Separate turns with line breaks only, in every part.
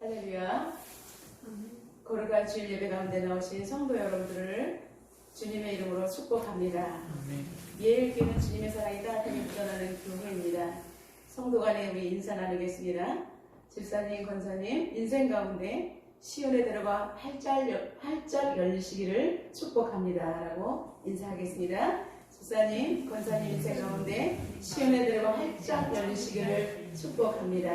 할렐루야. 거룩한 주일 예배 가운데 나오신 성도 여러분들을 주님의 이름으로 축복합니다. 예일교회는 주님의 사랑이 따뜻하게 묻어나는 교회입니다. 성도 간에 우리 인사 나누겠습니다. 집사님, 권사님, 인생 가운데 시온의 대로가 활짝 열리시기를 축복합니다. 라고 인사하겠습니다. 집사님, 권사님 인생 가운데 시온의 대로가 활짝 열리시기를 축복합니다.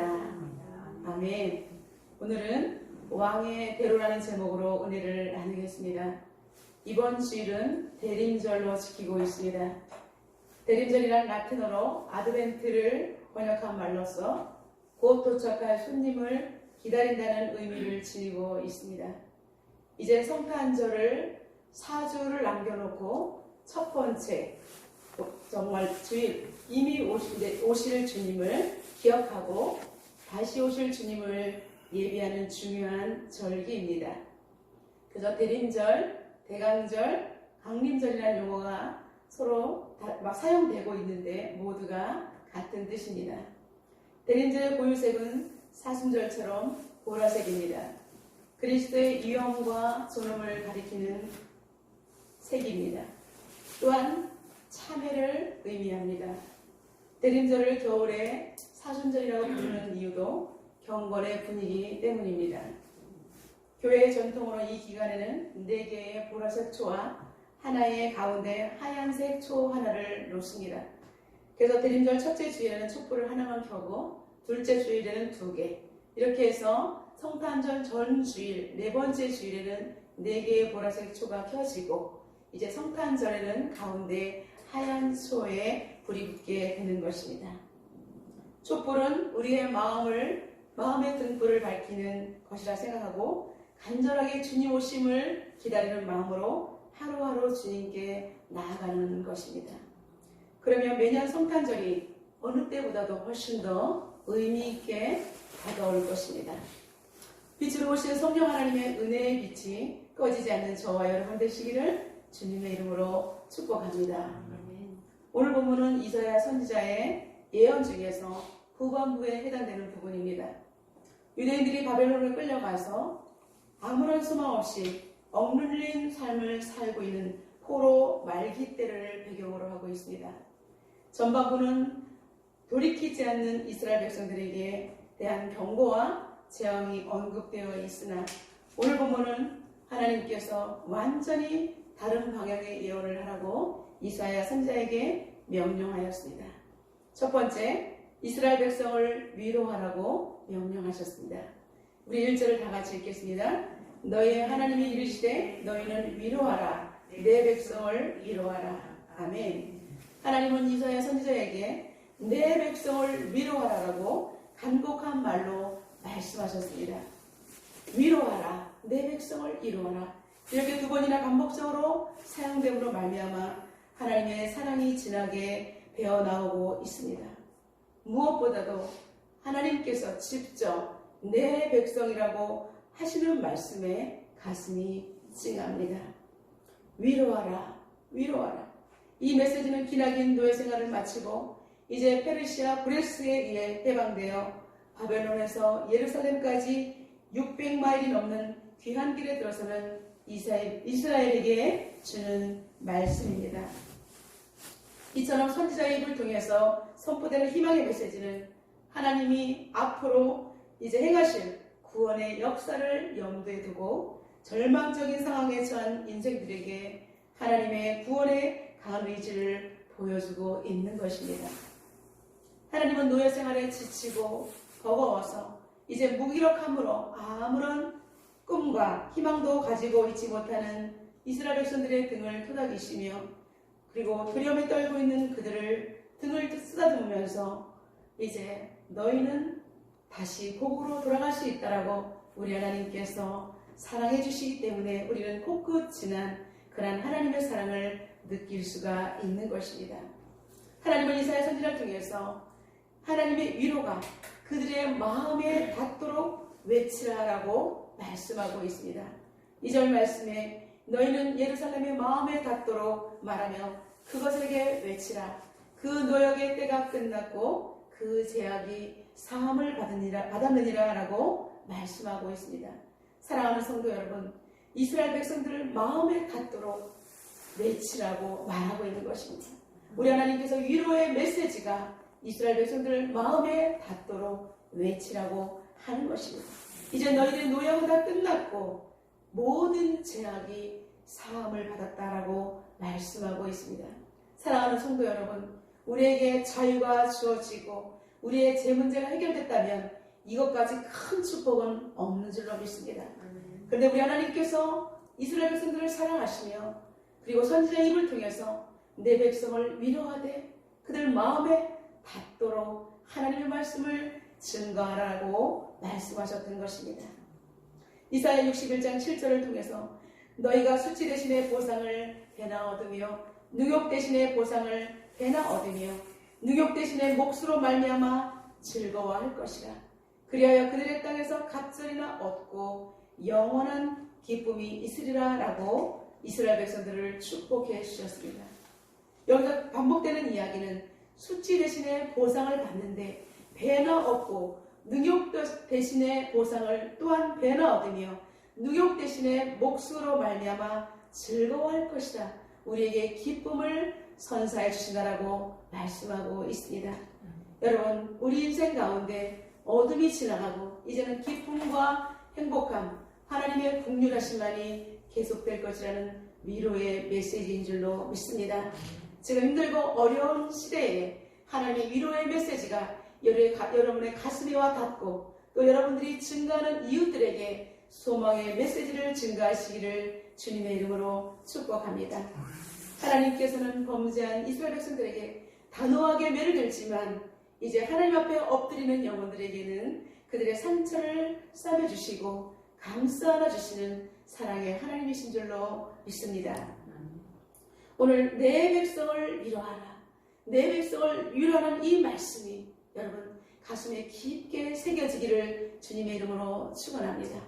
아멘. 오늘은 왕의 대로라는 제목으로 은혜를 나누겠습니다. 이번 주일은 대림절로 지키고 있습니다. 대림절이란 라틴어로 아드벤트를 번역한 말로서 곧 도착할 손님을 기다린다는 의미를 지니고 있습니다. 이제 성탄절을 4주를 남겨놓고 첫 번째 정말 주일 이미 오실 주님을 기억하고 다시 오실 주님을 예비하는 중요한 절기입니다. 그래서 대림절, 대강절, 강림절이라는 용어가 서로 막 사용되고 있는데 모두가 같은 뜻입니다. 대림절의 고유색은 사순절처럼 보라색입니다. 그리스도의 위엄과 존엄을 가리키는 색입니다. 또한 참회를 의미합니다. 대림절을 겨울에 사순절이라고 부르는 이유도 경건의 분위기 때문입니다. 교회의 전통으로 이 기간에는 4개의 보라색 초와 하나의 가운데 하얀색 초 하나를 놓습니다. 그래서 대림절 첫째 주일에는 촛불을 하나만 켜고 둘째 주일에는 2개, 이렇게 해서 성탄절 전 주일, 4번째 주일에는 4개의 보라색 초가 켜지고 이제 성탄절에는 가운데 하얀 초에 불이 붙게 되는 것입니다. 촛불은 우리의 마음의 등불을 밝히는 것이라 생각하고 간절하게 주님 오심을 기다리는 마음으로 하루하루 주님께 나아가는 것입니다. 그러면 매년 성탄절이 어느 때보다도 훨씬 더 의미 있게 다가올 것입니다. 빛으로 오신 성령 하나님의 은혜의 빛이 꺼지지 않는 저와 여러분 되시기를 주님의 이름으로 축복합니다. 오늘 본문은 이사야 선지자의 예언 중에서 후반부에 해당되는 부분입니다. 유대인들이 바벨론을 끌려가서 아무런 소망 없이 억눌린 삶을 살고 있는 포로 말기 때를 배경으로 하고 있습니다. 전반부는 돌이키지 않는 이스라엘 백성들에게 대한 경고와 재앙이 언급되어 있으나 오늘 본문은 하나님께서 완전히 다른 방향의 예언을 하라고 이사야 선지자에게 명령하였습니다. 첫 번째, 이스라엘 백성을 위로하라고 명령하셨습니다. 우리 1절을 다 같이 읽겠습니다. 너희의 하나님이 이르시되 너희는 위로하라. 내 백성을 위로하라. 아멘. 하나님은 이사야 선지자에게 내 백성을 위로하라라고 간곡한 말로 말씀하셨습니다. 위로하라. 내 백성을 위로하라. 이렇게 2번이나 반복적으로 사용됨으로 말미암아 하나님의 사랑이 진하게 배어나오고 있습니다. 무엇보다도 하나님께서 직접 내 백성이라고 하시는 말씀에 가슴이 찡합니다. 위로하라, 위로하라. 이 메시지는 기나긴 노예 생활을 마치고 이제 페르시아 브레스에 의해 해방되어 바벨론에서 예루살렘까지 600마일이 넘는 귀한 길에 들어서는 이스라엘에게 주는 말씀입니다. 이처럼 선지자의 입을 통해서 선포되는 희망의 메시지는 하나님이 앞으로 이제 행하실 구원의 역사를 염두에 두고 절망적인 상황에 처한 인생들에게 하나님의 구원의 강한 의지를 보여주고 있는 것입니다. 하나님은 노예 생활에 지치고 버거워서 이제 무기력함으로 아무런 꿈과 희망도 가지고 있지 못하는 이스라엘 백성들의 등을 토닥이시며 그리고 두려움에 떨고 있는 그들을 등을 쓰다듬으면서 이제 너희는 다시 복으로 돌아갈 수 있다라고 우리 하나님께서 사랑해 주시기 때문에 우리는 코끝 지난 그런 하나님의 사랑을 느낄 수가 있는 것입니다. 하나님은 이사야 선지자를 통해서 하나님의 위로가 그들의 마음에 닿도록 외치라라고 말씀하고 있습니다. 2절 말씀에 너희는 예루살렘의 마음에 닿도록 말하며 그것에게 외치라. 그 노역의 때가 끝났고 그 죄악이 사함을 받았느니라 라고 말씀하고 있습니다. 사랑하는 성도 여러분, 이스라엘 백성들을 마음에 닿도록 외치라고 말하고 있는 것입니다. 우리 하나님께서 위로의 메시지가 이스라엘 백성들을 마음에 닿도록 외치라고 하는 것입니다. 이제 너희들의 노역은 다 끝났고 모든 죄악이 사함을 받았다라고 말씀하고 있습니다. 사랑하는 성도 여러분, 우리에게 자유가 주어지고 우리의 죄 문제가 해결됐다면 이것까지 큰 축복은 없는 줄로 믿습니다. 그런데 우리 하나님께서 이스라엘 백성들을 사랑하시며 그리고 선지자 입을 통해서 내 백성을 위로하되 그들 마음에 닿도록 하나님의 말씀을 증거하라고 말씀하셨던 것입니다. 이사야 61장 7절을 통해서 너희가 수치 대신에 보상을 배나 얻으며 능욕 대신에 보상을 배나 얻으며 능욕 대신에 몫으로 말미암아 즐거워할 것이라. 그리하여 그들의 땅에서 갑절이나 얻고 영원한 기쁨이 있으리라 라고 이스라엘 백성들을 축복해 주셨습니다. 여기서 반복되는 이야기는 수치 대신에 보상을 받는데 배나 얻고 능욕 대신에 보상을 또한 배나 얻으며 능욕 대신에 몫으로 말미암아 즐거워할 것이다. 우리에게 기쁨을 선사해 주신다라고 말씀하고 있습니다. 여러분, 우리 인생 가운데 어둠이 지나가고 이제는 기쁨과 행복함, 하나님의 긍휼하심만이 계속될 것이라는 위로의 메시지인 줄로 믿습니다. 지금 힘들고 어려운 시대에 하나님의 위로의 메시지가 여러분의 가슴에와 닿고 또 여러분들이 증거하는 이웃들에게 소망의 메시지를 증거하시기를 주님의 이름으로 축복합니다. 하나님께서는 범죄한 이스라엘 백성들에게 단호하게 매를 들지만 이제 하나님 앞에 엎드리는 영혼들에게는 그들의 상처를 싸매주시고 감싸 안아주시는 사랑의 하나님이신 줄로 믿습니다. 오늘 내 백성을 위로하라, 내 백성을 위로하는 이 말씀이 여러분 가슴에 깊게 새겨지기를 주님의 이름으로 축원합니다.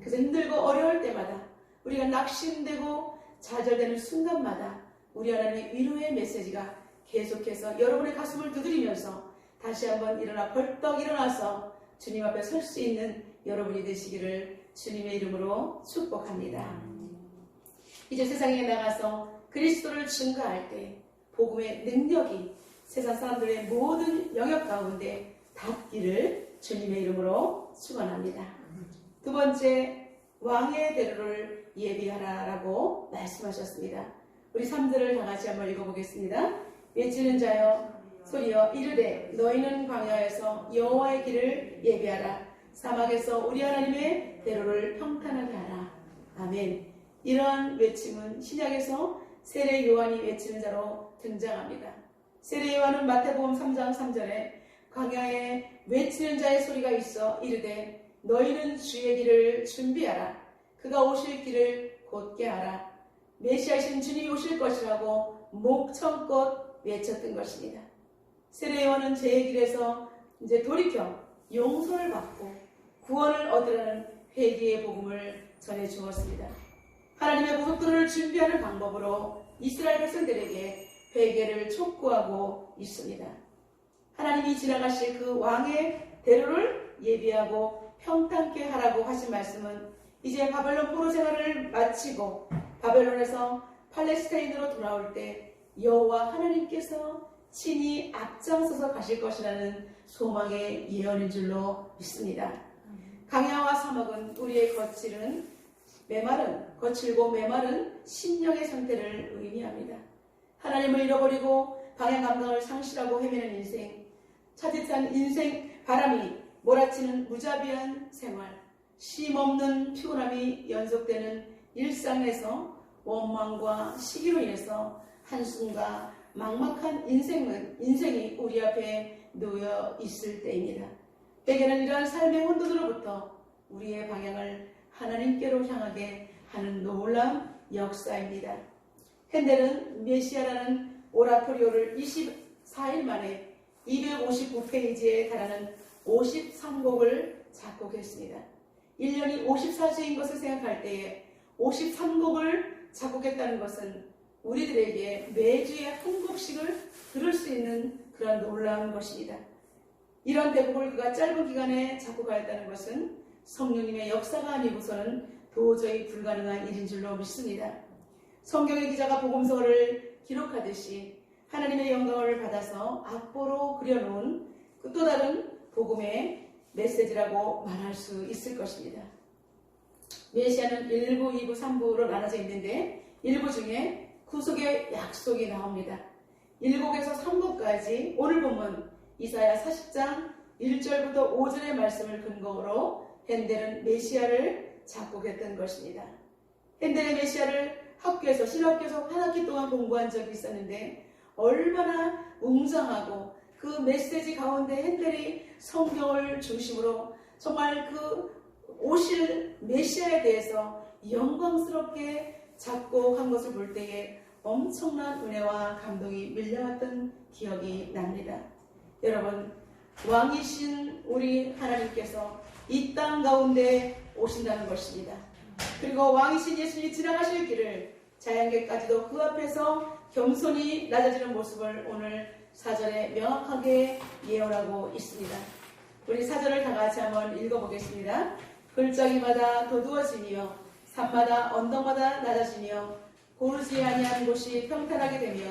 그래서 힘들고 어려울 때마다 우리가 낙심되고 좌절되는 순간마다 우리 하나님의 위로의 메시지가 계속해서 여러분의 가슴을 두드리면서 다시 한번 벌떡 일어나서 주님 앞에 설 수 있는 여러분이 되시기를 주님의 이름으로 축복합니다. 이제 세상에 나가서 그리스도를 증거할 때 복음의 능력이 세상 사람들의 모든 영역 가운데 닿기를 주님의 이름으로 축원합니다. 두 번째, 왕의 대로를 예비하라라고 말씀하셨습니다. 우리 3절을 다 같이 한번 읽어보겠습니다. 외치는 자여 소리여 이르되 너희는 광야에서 여호와의 길을 예비하라. 사막에서 우리 하나님의 대로를 평탄하게 하라. 아멘. 이러한 외침은 신약에서 세례 요한이 외치는 자로 등장합니다. 세례 요한은 마태복음 3장 3절에 광야에 외치는 자의 소리가 있어 이르되 너희는 주의 길을 준비하라. 그가 오실 길을 곧게 하라. 메시아이신 주님이 오실 것이라고 목청껏 외쳤던 것입니다. 세례 요한은 죄의 길에서 이제 돌이켜 용서를 받고 구원을 얻으라는 회개의 복음을 전해 주었습니다. 하나님의 구속도를 준비하는 방법으로 이스라엘 백성들에게 회개를 촉구하고 있습니다. 하나님이 지나가실 그 왕의 대로를 예비하고 평탄케 하라고 하신 말씀은 이제 바벨론 포로 생활을 마치고 바벨론에서 팔레스타인으로 돌아올 때 여호와 하나님께서 친히 앞장서서 가실 것이라는 소망의 예언인 줄로 믿습니다. 강야와 사막은 우리의 거칠고 메마른 심령의 상태를 의미합니다. 하나님을 잃어버리고 방향 감각을 상실하고 헤매는 인생, 차디찬 인생 바람이 몰아치는 무자비한 생활, 쉼없는 피곤함이 연속되는 일상에서 원망과 시기로 인해서 한숨과 막막한 인생이 우리 앞에 놓여 있을 때입니다. 대개는 이러한 삶의 혼돈으로부터 우리의 방향을 하나님께로 향하게 하는 놀라운 역사입니다. 핸델은 메시아라는 오라토리오를 24일 만에 259페이지에 달하는 53곡을 작곡했습니다. 1년이 54주인 것을 생각할 때에 53곡을 작곡했다는 것은 우리들에게 매주에 한 곡씩을 들을 수 있는 그런 놀라운 것입니다. 이런 대복을 그가 짧은 기간에 작곡하였다는 것은 성령님의 역사가 아니고서는 도저히 불가능한 일인 줄로 믿습니다. 성경의 기자가 복음서를 기록하듯이 하나님의 영광을 받아서 악보로 그려놓은 그 또 다른 복음의 메시지라고 말할 수 있을 것입니다. 메시아는 1부, 2부, 3부로 나눠져 있는데 1부 중에 구속의 약속이 나옵니다. 1곡에서 3곡까지 오늘 본문 이사야 40장 1절부터 5절의 말씀을 근거로 핸델은 메시아를 작곡했던 것입니다. 핸델의 메시아를 학교에서 신학교에서 한 학기 동안 공부한 적이 있었는데 얼마나 웅장하고 그 메시지 가운데 핸델이 성경을 중심으로 정말 그 오실 메시아에 대해서 영광스럽게 작곡한 것을 볼 때에 엄청난 은혜와 감동이 밀려왔던 기억이 납니다. 여러분, 왕이신 우리 하나님께서 이 땅 가운데 오신다는 것입니다. 그리고 왕이신 예수님이 지나가실 길을 자연계까지도 그 앞에서 겸손히 낮아지는 모습을 오늘 사절에 명확하게 예언하고 있습니다. 우리 사절을 다 같이 한번 읽어보겠습니다. 골짜기마다 도두어지며 산마다 언덕마다 낮아지며 고르지 아니한 곳이 평탄하게 되며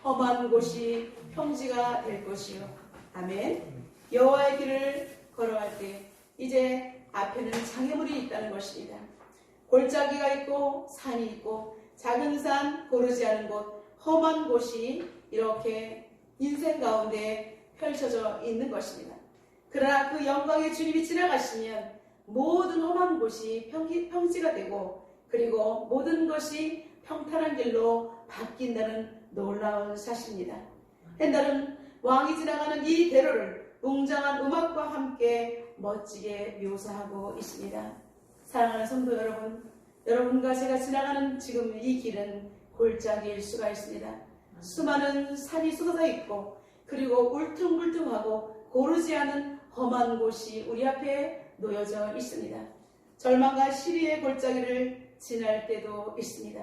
험한 곳이 평지가 될 것이요. 아멘. 여호와의 길을 걸어갈 때 이제 앞에는 장애물이 있다는 것입니다. 골짜기가 있고 산이 있고 작은 산, 고르지 않은 곳, 험한 곳이 이렇게 인생 가운데 펼쳐져 있는 것입니다. 그러나 그 영광의 주님이 지나가시면 모든 험한 곳이 평지가 되고 그리고 모든 것이 평탄한 길로 바뀐다는 놀라운 사실입니다. 핸델은 왕이 지나가는 이 대로를 웅장한 음악과 함께 멋지게 묘사하고 있습니다. 사랑하는 성도 여러분, 여러분과 제가 지나가는 지금 이 길은 골짜기일 수가 있습니다. 수많은 산이 쏟아져 있고 그리고 울퉁불퉁하고 고르지 않은 험한 곳이 우리 앞에 놓여져 있습니다. 절망과 시리의 골짜기를 지날 때도 있습니다.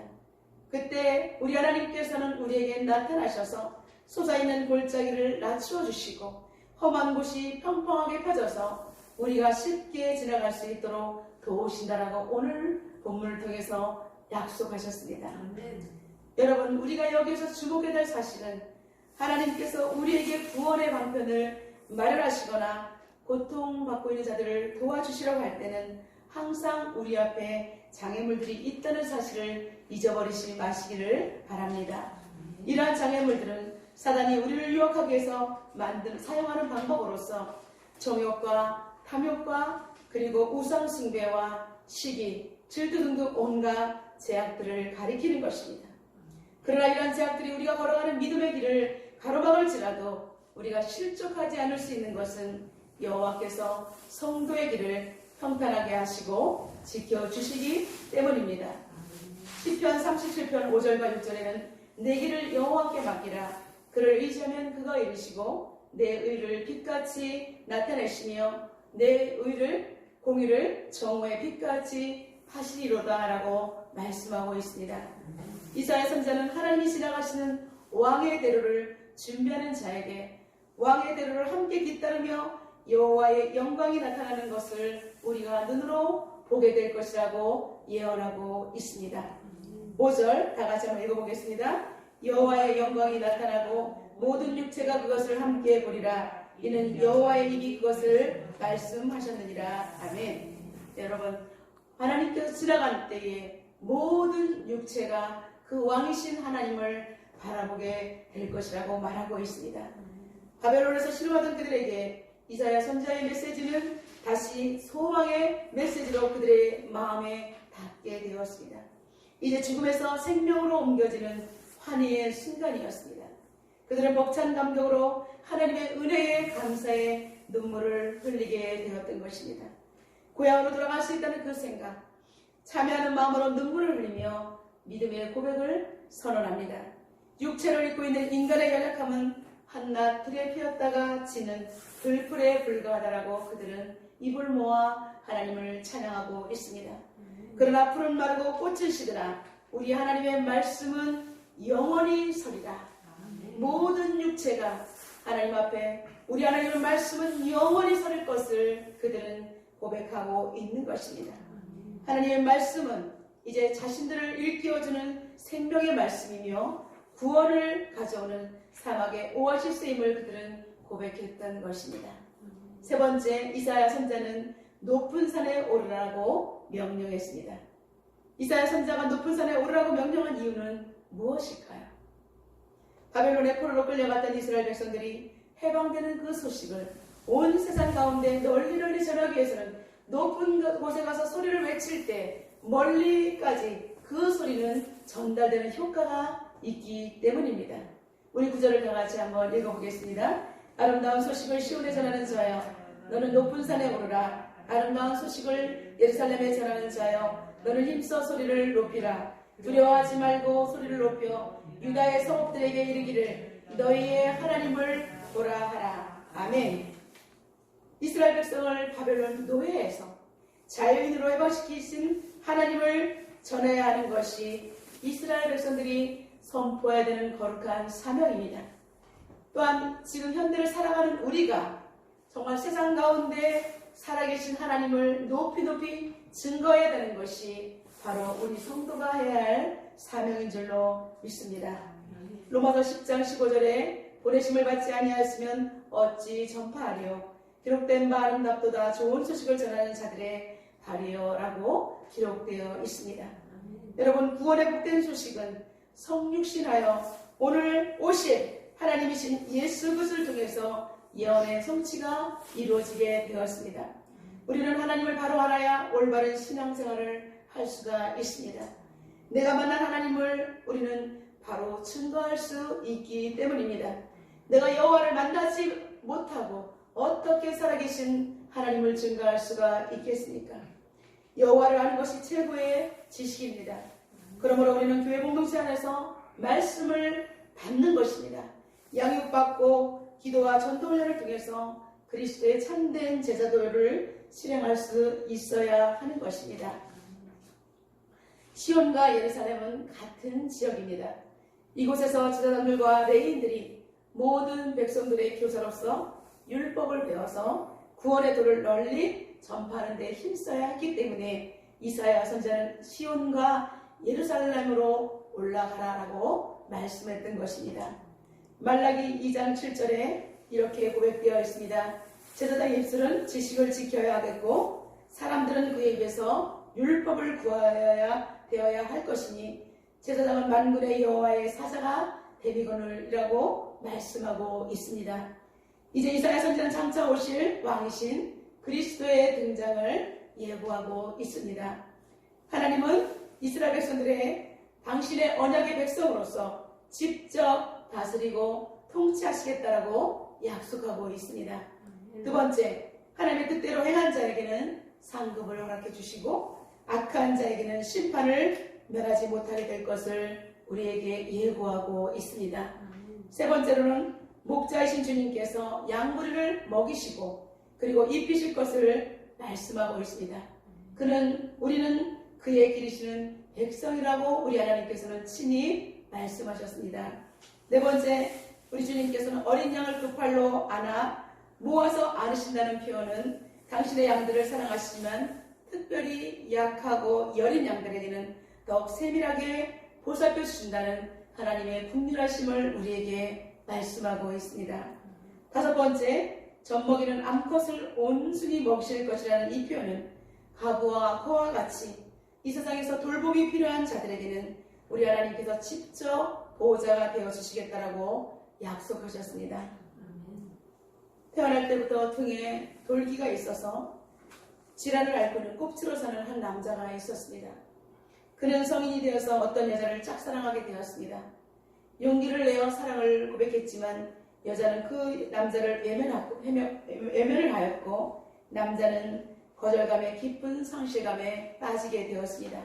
그때 우리 하나님께서는 우리에게 나타나셔서 솟아있는 골짜기를 낮추어 주시고 험한 곳이 평평하게 펴져서 우리가 쉽게 지나갈 수 있도록 도우신다라고 오늘 본문을 통해서 약속하셨습니다. 여러분, 우리가 여기서 주목해야 될 사실은 하나님께서 우리에게 구원의 방편을 마련하시거나 고통받고 있는 자들을 도와주시려고 할 때는 항상 우리 앞에 장애물들이 있다는 사실을 잊어버리지 마시기를 바랍니다. 이러한 장애물들은 사단이 우리를 유혹하기 위해서 사용하는 방법으로서 정욕과 탐욕과 그리고 우상숭배와 시기, 질투 등등 온갖 제약들을 가리키는 것입니다. 그러나 이러한 제약들이 우리가 걸어가는 믿음의 길을 가로막을지라도 우리가 실족하지 않을 수 있는 것은 여호와께서 성도의 길을 평탄하게 하시고 지켜주시기 때문입니다. 시편 37편 5절과 6절에는 내 길을 여호와께 맡기라. 그를 의지하면 그가 이루시고 내 의를 빛같이 나타내시며 내 공의를 정오의 빛같이 하시리로다 라고 말씀하고 있습니다. 이사야 선지자는 하나님이 지나가시는 왕의 대로를 준비하는 자에게 왕의 대로를 함께 뒤따르며 여호와의 영광이 나타나는 것을 우리가 눈으로 보게 될 것이라고 예언하고 있습니다. 5절 다 같이 한번 읽어보겠습니다. 여호와의 영광이 나타나고 모든 육체가 그것을 함께 보리라. 이는 여호와의 입이 그것을 말씀하셨느니라. 아멘. 여러분, 하나님께서 지나갈 때에 모든 육체가 그 왕이신 하나님을 바라보게 될 것이라고 말하고 있습니다. 바벨론에서 실험하던 그들에게 이사야 선지자의 메시지는 다시 소망의 메시지로 그들의 마음에 닿게 되었습니다. 이제 죽음에서 생명으로 옮겨지는 환희의 순간이었습니다. 그들은 벅찬 감격으로 하나님의 은혜에 감사의 눈물을 흘리게 되었던 것입니다. 고향으로 돌아갈 수 있다는 그 생각, 참여하는 마음으로 눈물을 흘리며 믿음의 고백을 선언합니다. 육체를 입고 있는 인간의 연약함은 한낮 들에 피었다가 지는 들풀에 불과하다라고 그들은 입을 모아 하나님을 찬양하고 있습니다. 그러나 푸른 마르고 꽃을 시드나 우리 하나님의 말씀은 영원히 서리라. 모든 육체가 하나님 앞에 우리 하나님의 말씀은 영원히 설 것을 그들은 고백하고 있는 것입니다. 하나님의 말씀은 이제 자신들을 일깨워주는 생명의 말씀이며 구원을 가져오는 사막의 오아시스임을 그들은 고백했던 것입니다. 세 번째, 이사야 선자는 높은 산에 오르라고 명령했습니다. 이사야 선자가 높은 산에 오르라고 명령한 이유는 무엇일까요? 바벨론의 포로로 끌려갔던 이스라엘 백성들이 해방되는 그 소식을 온 세상 가운데 널리 전하기 위해서는 높은 곳에 가서 소리를 외칠 때 멀리까지 그 소리는 전달되는 효과가 있기 때문입니다. 우리 구절을 다 같이 한번 읽어보겠습니다. 아름다운 소식을 시온에 전하는 자여, 너는 높은 산에 오르라. 아름다운 소식을 예루살렘에 전하는 자여, 너는 힘써 소리를 높이라. 두려워하지 말고 소리를 높여 유다의 성읍들에게 이르기를 너희의 하나님을 보라 하라. 아멘. 이스라엘 백성을 바벨론 노예에서 자유인으로 해방시키신 하나님을 전해야 하는 것이 이스라엘 백성들이 선포해야 되는 거룩한 사명입니다. 또한 지금 현대를 살아가는 우리가 정말 세상 가운데 살아계신 하나님을 높이 증거해야 되는 것이 바로 우리 성도가 해야 할 사명인 줄로 믿습니다. 로마서 10장 15절에 보내심을 받지 아니하였으면 어찌 전파하리요. 기록된 바 아름답도다 좋은 소식을 전하는 자들의 발이요 라고 기록되어 있습니다. 여러분, 구원의 복된 소식은 성육신하여 오늘 오실 하나님이신 예수 그리스도를 통해서 예언의 성취가 이루어지게 되었습니다. 우리는 하나님을 바로 알아야 올바른 신앙생활을 할 수가 있습니다. 내가 만난 하나님을 우리는 바로 증거할 수 있기 때문입니다. 내가 여호와를 만나지 못하고 어떻게 살아계신 하나님을 증거할 수가 있겠습니까? 여호와를 아는 것이 최고의 지식입니다. 그러므로 우리는 교회 공동체 안에서 말씀을 받는 것입니다. 양육받고 기도와 전도훈련을 통해서 그리스도의 참된 제자도를 실행할 수 있어야 하는 것입니다. 시온과 예루살렘은 같은 지역입니다. 이곳에서 제사장들과 레위인들이 모든 백성들의 교사로서 율법을 배워서 구원의 도를 널리 전파하는 데 힘써야 했기 때문에 이사야 선지자는 시온과 예루살렘으로 올라가라라고 말씀했던 것입니다. 말라기 2장 7절에 이렇게 고백되어 있습니다. 제사장의 입술은 지식을 지켜야 하겠고 사람들은 그의 입에서 율법을 구하여야 되어야 할 것이니 제사장은 만군의 여호와의 사자가 데미거늘이라고 말씀하고 있습니다. 이제 이사야 선지자는 장차 오실 왕이신 그리스도의 등장을 예고하고 있습니다. 하나님은 이스라엘 백성들의 당신의 언약의 백성으로서 직접 다스리고 통치하시겠다라고 약속하고 있습니다. 두 번째, 하나님의 뜻대로 행한 자에게는 상급을 허락해 주시고 악한 자에게는 심판을 면하지 못하게 될 것을 우리에게 예고하고 있습니다. 세 번째로는 목자이신 주님께서 양무리를 먹이시고 그리고 입히실 것을 말씀하고 있습니다. 우리는 그의 기르시는 백성이라고 우리 하나님께서는 친히 말씀하셨습니다. 네 번째, 우리 주님께서는 어린 양을 두 팔로 안아 모아서 안으신다는 표현은 당신의 양들을 사랑하시지만 특별히 약하고 여린 양들에게는 더욱 세밀하게 보살펴 주신다는 하나님의 긍휼하심을 우리에게 말씀하고 있습니다. 다섯 번째, 젖먹이는 암컷을 온순히 먹이실 것이라는 이 표현은 가부와 코와 같이 이 세상에서 돌봄이 필요한 자들에게는 우리 하나님께서 직접 보호자가 되어주시겠다라고 약속하셨습니다. 태어날 때부터 등에 돌기가 있어서 질환을 앓고는 꼽치러 사는 한 남자가 있었습니다. 그는 성인이 되어서 어떤 여자를 짝사랑하게 되었습니다. 용기를 내어 사랑을 고백했지만 여자는 그 남자를 외면을 하였고 남자는 거절감에 깊은 상실감에 빠지게 되었습니다.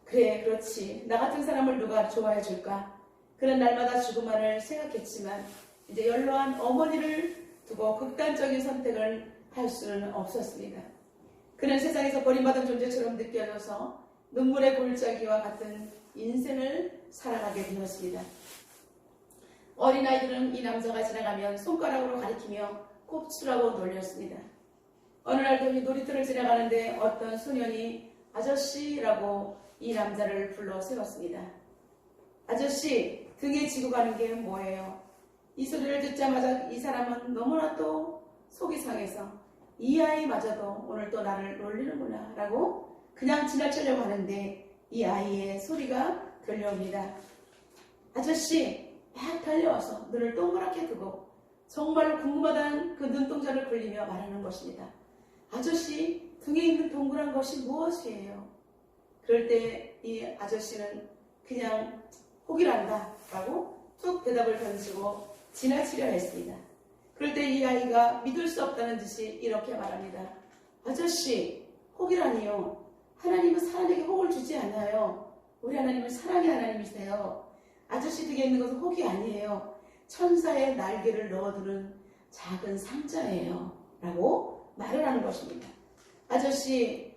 그래, 그렇지. 나 같은 사람을 누가 좋아해 줄까? 그는 날마다 죽음만을 생각했지만 이제 연로한 어머니를 두고 극단적인 선택을 할 수는 없었습니다. 그는 세상에서 버림받은 존재처럼 느껴져서 눈물의 골짜기와 같은 인생을 살아가게 되었습니다. 어린아이들은 이 남자가 지나가면 손가락으로 가리키며 꼽추라고 놀렸습니다. 어느 날도 이 놀이터를 지나가는데 어떤 소년이 아저씨라고 이 남자를 불러 세웠습니다. 아저씨, 등에 지고 가는 게 뭐예요? 이 소리를 듣자마자 이 사람은 너무나 또 속이 상해서 이 아이마저도 오늘 또 나를 놀리는구나 라고 그냥 지나치려고 하는데 이 아이의 소리가 들려옵니다. 아저씨, 막 달려와서 눈을 동그랗게 뜨고 정말로 궁금하다는 그 눈동자를 굴리며 말하는 것입니다. 아저씨, 등에 있는 동그란 것이 무엇이에요? 그럴 때 이 아저씨는 그냥 호기란다 라고 툭 대답을 던지고 지나치려 했습니다. 그럴 때 이 아이가 믿을 수 없다는 듯이 이렇게 말합니다. 아저씨, 호기라니요. 하나님은 사람에게 혹을 주지 않아요. 우리 하나님은 사랑의 하나님이세요. 아저씨 등에 있는 것은 혹이 아니에요. 천사의 날개를 넣어두는 작은 상자예요. 라고 말을 하는 것입니다. 아저씨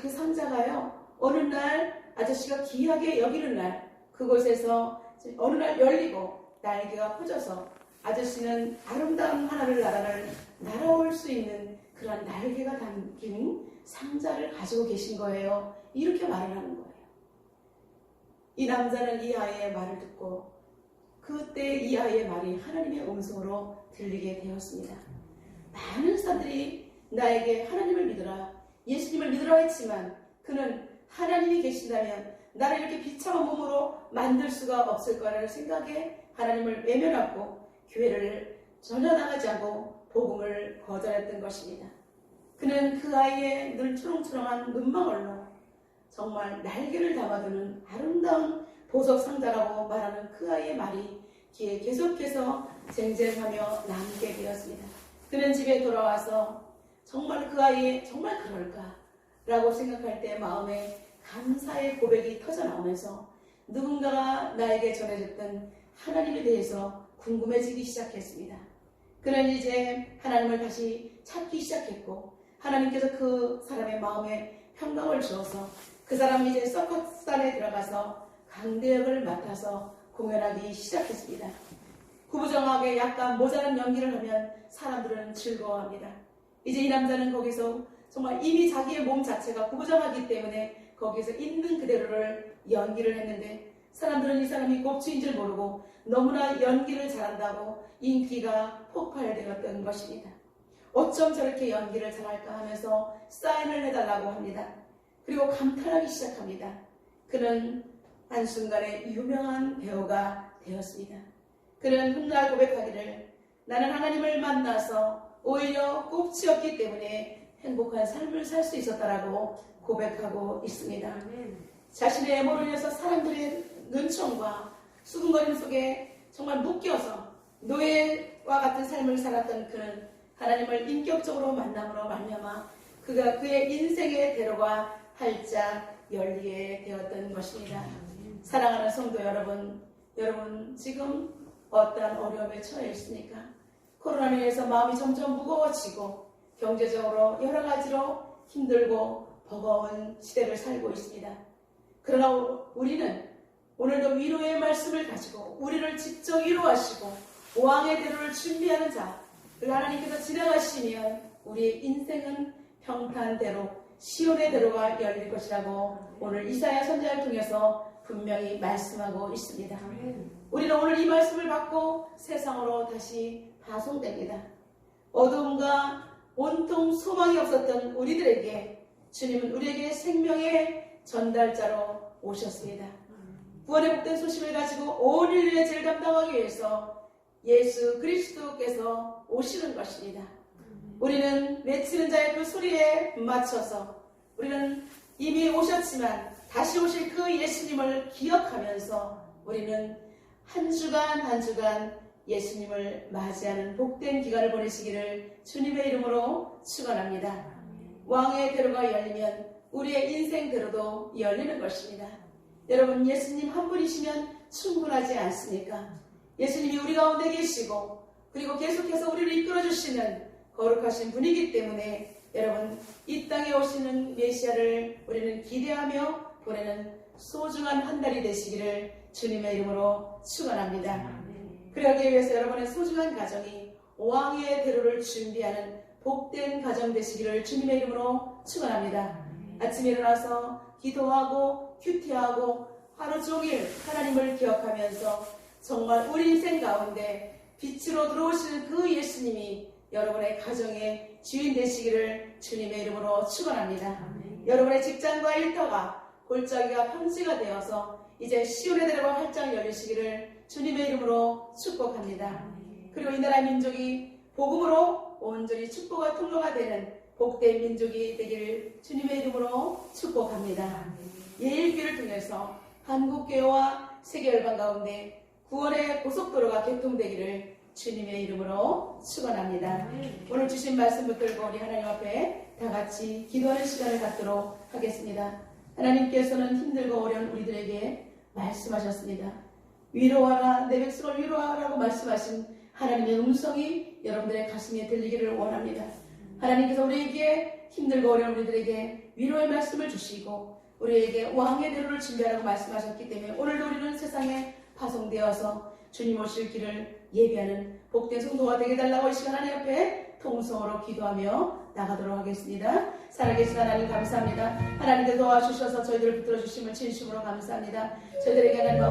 그 상자가요. 어느 날 아저씨가 귀하게 여기는 날 그곳에서 어느 날 열리고 날개가 퍼져서 아저씨는 아름다운 하늘을 날아올 수 있는 그런 날개가 담긴 상자를 가지고 계신 거예요. 이렇게 말을 하는 거예요. 이 남자는 이 아이의 말을 듣고 그때 이 아이의 말이 하나님의 음성으로 들리게 되었습니다. 많은 사람들이 나에게 하나님을 믿어라, 예수님을 믿으라 했지만 그는 하나님이 계신다면 나를 이렇게 비참한 몸으로 만들 수가 없을 거라는 생각에 하나님을 외면하고 교회를 전혀 나가지 않고 복음을 거절했던 것입니다. 그는 그 아이의 늘 초롱초롱한 눈망울로 정말 날개를 담아두는 아름다운 보석 상자라고 말하는 그 아이의 말이 귀에 계속해서 쟁쟁하며 남게 되었습니다. 그는 집에 돌아와서 정말 그 아이의 정말 그럴까? 라고 생각할 때 마음에 감사의 고백이 터져나오면서 누군가가 나에게 전해줬던 하나님에 대해서 궁금해지기 시작했습니다. 그는 이제 하나님을 다시 찾기 시작했고 하나님께서 그 사람의 마음에 평강을 주어서 그 사람이 이제 서커스단에 들어가서 강대역을 맡아서 공연하기 시작했습니다. 구부정하게 약간 모자란 연기를 하면 사람들은 즐거워합니다. 이제 이 남자는 거기서 정말 이미 자기의 몸 자체가 구부정하기 때문에 거기서 있는 그대로를 연기를 했는데 사람들은 이 사람이 꼽추인 줄 모르고 너무나 연기를 잘한다고 인기가 폭발되었던 것입니다. 어쩜 저렇게 연기를 잘할까 하면서 사인을 해달라고 합니다. 그리고 감탄하기 시작합니다. 그는 한순간에 유명한 배우가 되었습니다. 그는 훗날 고백하기를 나는 하나님을 만나서 오히려 꼽치였기 때문에 행복한 삶을 살 수 있었다라고 고백하고 있습니다. 자신의 애모로 인해서 사람들의 눈총과 수군거림 속에 정말 묶여서 노예와 같은 삶을 살았던 그는 하나님을 인격적으로 만남으로 말미암아 그가 그의 인생의 대로가 활짝 열리게 되었던 것입니다. 사랑하는 성도 여러분 지금 어떠한 어려움에 처해 있습니까? 코로나로 인해서 마음이 점점 무거워지고 경제적으로 여러 가지로 힘들고 버거운 시대를 살고 있습니다. 그러나 우리는 오늘도 위로의 말씀을 가지고 우리를 직접 위로하시고 왕의 대로를 준비하는 자를 하나님께서 지나가시면 우리의 인생은 평탄대로 시온의 대로가 열릴 것이라고 오늘 이사야 선지자를 통해서 분명히 말씀하고 있습니다. 우리는 오늘 이 말씀을 받고 세상으로 다시 파송됩니다. 어두움과 온통 소망이 없었던 우리들에게 주님은 우리에게 생명의 전달자로 오셨습니다. 구원의 복된 소식을 가지고 온 인류의 죄를 담당하기 위해서 예수 그리스도께서 오시는 것입니다. 우리는 외치는 자의 그 소리에 맞춰서 우리는 이미 오셨지만 다시 오실 그 예수님을 기억하면서 우리는 한 주간 한 주간 예수님을 맞이하는 복된 기간을 보내시기를 주님의 이름으로 축원합니다. 왕의 대로가 열리면 우리의 인생대로도 열리는 것입니다. 여러분 예수님 한 분이시면 충분하지 않습니까? 예수님이 우리 가운데 계시고 그리고 계속해서 우리를 이끌어주시는 거룩하신 분이기 때문에 여러분 이 땅에 오시는 메시아를 우리는 기대하며 보내는 소중한 한 달이 되시기를 주님의 이름으로 축원합니다. 그러기 위해서 여러분의 소중한 가정이 왕의 대로를 준비하는 복된 가정 되시기를 주님의 이름으로 축원합니다. 아침에 일어나서 기도하고 큐티하고 하루 종일 하나님을 기억하면서 정말 우리 인생 가운데 빛으로 들어오시는 그 예수님이 여러분의 가정의 주인 되시기를 주님의 이름으로 축원합니다. 여러분의 직장과 일터가 골짜기가 평지가 되어서 이제 시온의 대로가 활짝 열리시기를 주님의 이름으로 축복합니다. 그리고 이 나라 민족이 복음으로 온전히 축복의 통로가 되는 복된 민족이 되기를 주님의 이름으로 축복합니다. 예일교회를 통해서 한국교회와 세계열방 가운데 구원의 고속도로가 개통되기를 주님의 이름으로 축원합니다. 오늘 주신 말씀 붙들고 우리 하나님 앞에 다 같이 기도하는 시간을 갖도록 하겠습니다. 하나님께서는 힘들고 어려운 우리들에게 말씀하셨습니다. 위로하라, 내 백성을 위로하라고 말씀하신 하나님의 음성이 여러분들의 가슴에 들리기를 원합니다. 하나님께서 우리에게 힘들고 어려운 우리들에게 위로의 말씀을 주시고 우리에게 왕의 대로를 준비하라고 말씀하셨기 때문에 오늘도 우리는 세상에 파송되어서 주님 오실 길을 예비하는 복된 성도가 되게 달라고 이 시간 하나님 앞에 통성으로 기도하며 나가도록 하겠습니다. 살아계신 하나님 감사합니다. 하나님께 도와주셔서 저희들을 붙들어 주심을 진심으로 감사합니다. 저희들에게 하나님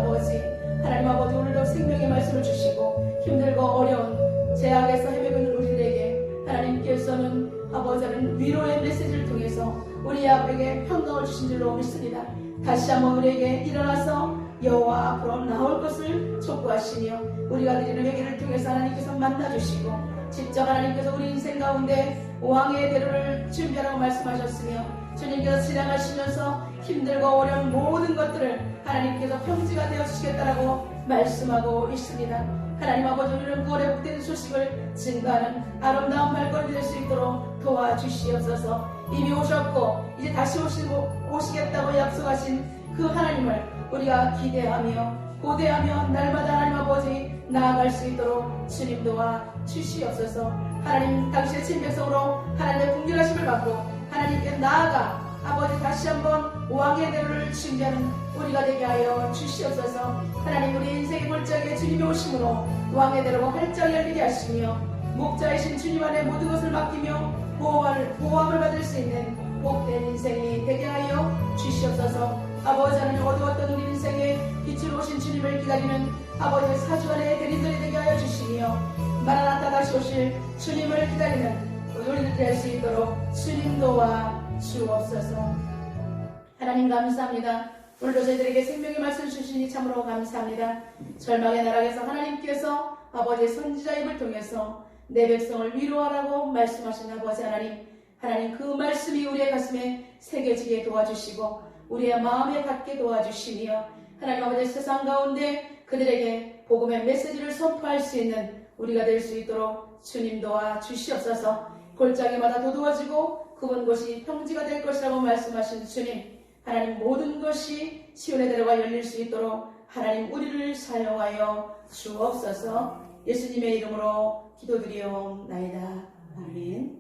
아버지 오늘도 생명의 말씀을 주시고 힘들고 어려운 죄악에서 헤매고 있는 우리들에게 하나님께서는 아버지는 위로의 메시지를 통해서 우리 앞에게 평강을 주신 줄로 믿습니다. 다시 한번 우리에게 일어나서 여호와 앞으로 나올 것을 촉구하시며 우리가 드리는 회개를 통해서 하나님께서 만나주시고 직접 하나님께서 우리 인생 가운데 왕의 대로를 준비하라고 말씀하셨으며 주님께서 지나가시면서 힘들고 어려운 모든 것들을 하나님께서 평지가 되어주시겠다라고 말씀하고 있습니다. 하나님 아버지 우리는 구원의 복된 소식을 증거하는 아름다운 발걸음이 될 수 있도록 도와주시옵소서. 이미 오셨고 이제 다시 오시겠다고 약속하신 그 하나님을 우리가 기대하며 고대하며 날마다 하나님 아버지 나아갈 수 있도록 주님 도와 주시옵소서. 하나님 당신의 친백성으로 하나님의 긍휼하심을 받고 하나님께 나아가 아버지 다시 한번 왕의 대로를 준비하는 우리가 되게 하여 주시옵소서. 하나님 우리 인생의 골짜기에 주님이 오심으로 왕의 대로가 활짝 열리게 하시며 목자이신 주님 안에 모든 것을 맡기며 보호함을 받을 수 있는 복된 인생이 되게 하여 주시옵소서. 아버지 하나님 어두웠던 우리 인생에 빛으로 오신 주님을 기다리는 아버지의 사주안의 대리들이 되게 하여 주시며 마라나타 다시 오실 주님을 기다리는 우리들 될 수 있도록 주님 도와 주옵소서. 하나님 감사합니다. 오늘도 저희들에게 생명의 말씀 주시니 참으로 감사합니다. 절망의 나라에서 하나님께서 아버지의 선지자 입을 통해서 내 백성을 위로하라고 말씀하신 아버지 하나님 그 말씀이 우리의 가슴에 새겨지게 도와주시고 우리의 마음에 닿게 도와주시며 하나님 아버지 세상 가운데 그들에게 복음의 메시지를 선포할 수 있는 우리가 될 수 있도록 주님 도와 주시옵소서. 골짜기마다 도두어지고 굽은 곳이 평지가 될 것이라고 말씀하신 주님, 하나님 모든 것이 시온의 대로가 열릴 수 있도록 하나님 우리를 사용하여 주옵소서. 예수님의 이름으로 기도드리옵나이다. 아멘.